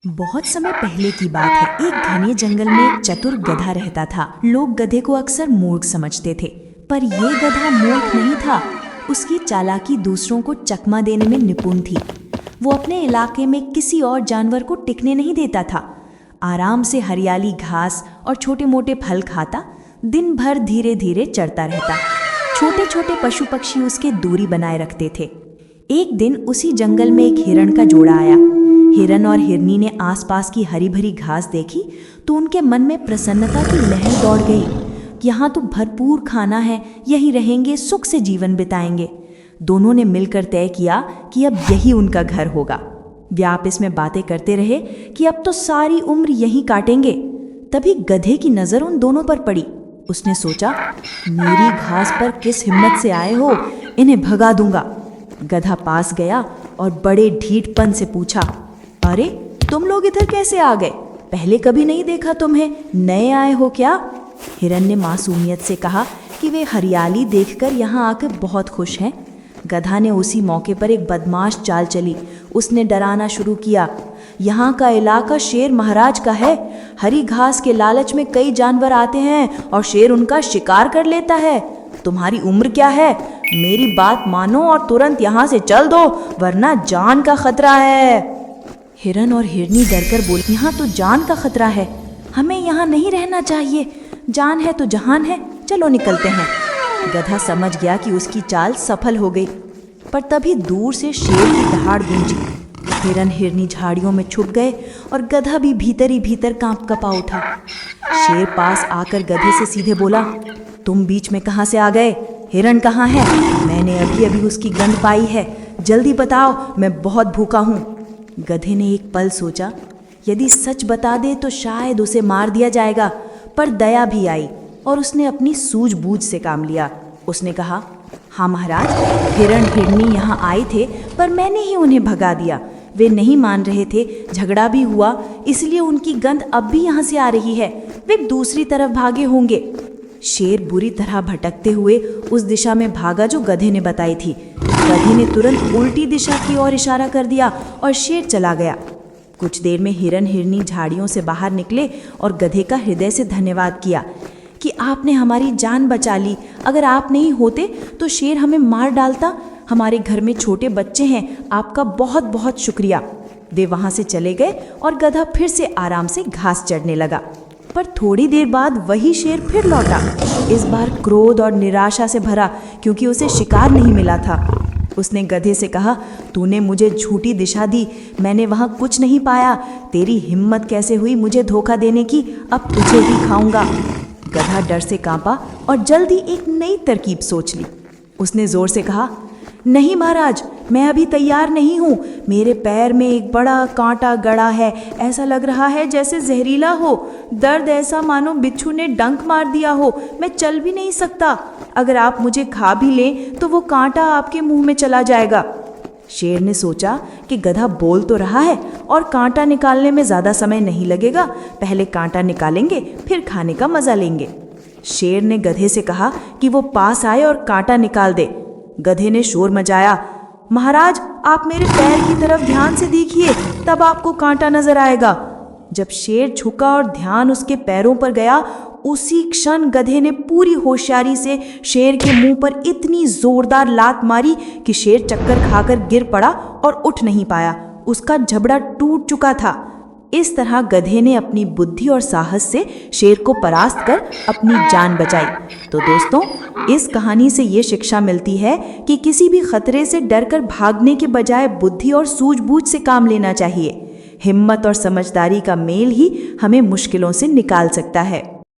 बहुत समय पहले की बात है। एक घने जंगल में एक चतुर गधा रहता था। लोग गधे को अक्सर मूर्ख समझते थे, पर ये गधा मूर्ख नहीं था। उसकी चालाकी दूसरों को चकमा देने में निपुण थी। वो अपने इलाके में किसी और जानवर को टिकने नहीं देता था। आराम से हरियाली घास और छोटे मोटे फल खाता, दिन भर धीरे धीरे चरता रहता। छोटे छोटे पशु पक्षी उसके दूरी बनाए रखते थे। एक दिन उसी जंगल में एक हिरण का जोड़ा आया। हिरन और हिरनी ने आसपास की हरी भरी घास देखी तो उनके मन में प्रसन्नता की लहर दौड़ गई। यहाँ तो भरपूर खाना है, यहीं रहेंगे, सुख से जीवन बिताएंगे। दोनों ने मिलकर तय किया कि अब यही उनका घर होगा। वे आपस में बातें करते रहे कि अब तो सारी उम्र यहीं काटेंगे। तभी गधे की नज़र उन दोनों पर पड़ी। उसने सोचा, मेरी घास पर किस हिम्मत से आए हो, इन्हें भगा दूंगा। गधा पास गया और बड़े ढीठपन से पूछा, अरे तुम लोग इधर कैसे आ गए? पहले कभी नहीं देखा तुम्हें, नए आए हो क्या? हिरन ने मासूमियत से कहा कि वे हरियाली देखकर यहाँ आकर बहुत खुश हैं। गधा ने उसी मौके पर एक बदमाश चाल चली। उसने डराना शुरू किया, यहाँ का इलाका शेर महाराज का है। हरी घास के लालच में कई जानवर आते हैं और शेर उनका शिकार कर लेता है। तुम्हारी उम्र क्या है? मेरी बात मानो और तुरंत यहाँ से चल दो, वरना जान का खतरा है। हिरन और हिरनी डरकर बोले, यहाँ तो जान का खतरा है, हमें यहाँ नहीं रहना चाहिए। जान है तो जहान है, चलो निकलते हैं। गधा समझ गया कि उसकी चाल सफल हो गई, पर तभी दूर से शेर की दहाड़ गूंजी। हिरन हिरनी झाड़ियों में छुप गए और गधा भी भीतर ही भीतर कांप कपा उठा। शेर पास आकर गधे से सीधे बोला, तुम बीच में कहाँ से आ गए? हिरन कहाँ है? मैंने अभी अभी उसकी गंध पाई है, जल्दी बताओ, मैं बहुत भूखा हूँ। गधे ने एक पल सोचा, यदि सच बता दे तो शायद उसे मार दिया जाएगा, पर दया भी आई और उसने अपनी सूझबूझ से काम लिया। उसने कहा, हाँ महाराज, हिरन हिरनी यहाँ आए थे, पर मैंने ही उन्हें भगा दिया। वे नहीं मान रहे थे, झगड़ा भी हुआ, इसलिए उनकी गंध अब भी यहाँ से आ रही है। वे दूसरी तरफ भागे होंगे। शेर बुरी तरह भटकते हुए उस दिशा में भागा जो गधे ने बताई थी। गधे ने तुरंत उल्टी दिशा की ओर इशारा कर दिया और शेर चला गया। कुछ देर में हिरन हिरनी झाड़ियों से बाहर निकले और गधे का हृदय से धन्यवाद किया कि आपने हमारी जान बचा ली। अगर आप नहीं होते तो शेर हमें मार डालता। हमारे घर में छोटे बच्चे हैं, आपका बहुत बहुत शुक्रिया। वे वहाँ से चले गए और गधा फिर से आराम से घास चढ़ने लगा। पर थोड़ी देर बाद वही शेर फिर लौटा, इस बार क्रोध और निराशा से भरा, क्योंकि उसे शिकार नहीं मिला था। उसने गधे से कहा, तूने मुझे झूठी दिशा दी, मैंने वहाँ कुछ नहीं पाया। तेरी हिम्मत कैसे हुई मुझे धोखा देने की? अब तुझे ही खाऊंगा। गधा डर से कांपा और जल्दी एक नई तरकीब सोच ली। उसने जोर से कहा, नहीं महाराज, मैं अभी तैयार नहीं हूँ। मेरे पैर में एक बड़ा कांटा गड़ा है, ऐसा लग रहा है जैसे जहरीला हो। दर्द ऐसा मानो बिच्छू ने डंक मार दिया हो, मैं चल भी नहीं सकता। अगर आप मुझे खा भी लें तो वो कांटा आपके मुंह में चला जाएगा। शेर ने सोचा कि गधा बोल तो रहा है और कांटा निकालने में ज़्यादा समय नहीं लगेगा, पहले कांटा निकालेंगे फिर खाने का मज़ा लेंगे। शेर ने गधे से कहा कि वो पास आए और कांटा निकाल दे। गधे ने शोर मचाया, महाराज आप मेरे पैर की तरफ ध्यान से देखिए, तब आपको कांटा नजर आएगा। जब शेर झुका और ध्यान उसके पैरों पर गया, उसी क्षण गधे ने पूरी होशियारी से शेर के मुंह पर इतनी जोरदार लात मारी कि शेर चक्कर खाकर गिर पड़ा और उठ नहीं पाया। उसका जबड़ा टूट चुका था। इस तरह गधे ने अपनी बुद्धि और साहस से शेर को परास्त कर अपनी जान बचाई। तो दोस्तों, इस कहानी से ये शिक्षा मिलती है कि किसी भी खतरे से डरकर भागने के बजाय बुद्धि और सूझबूझ से काम लेना चाहिए। हिम्मत और समझदारी का मेल ही हमें मुश्किलों से निकाल सकता है।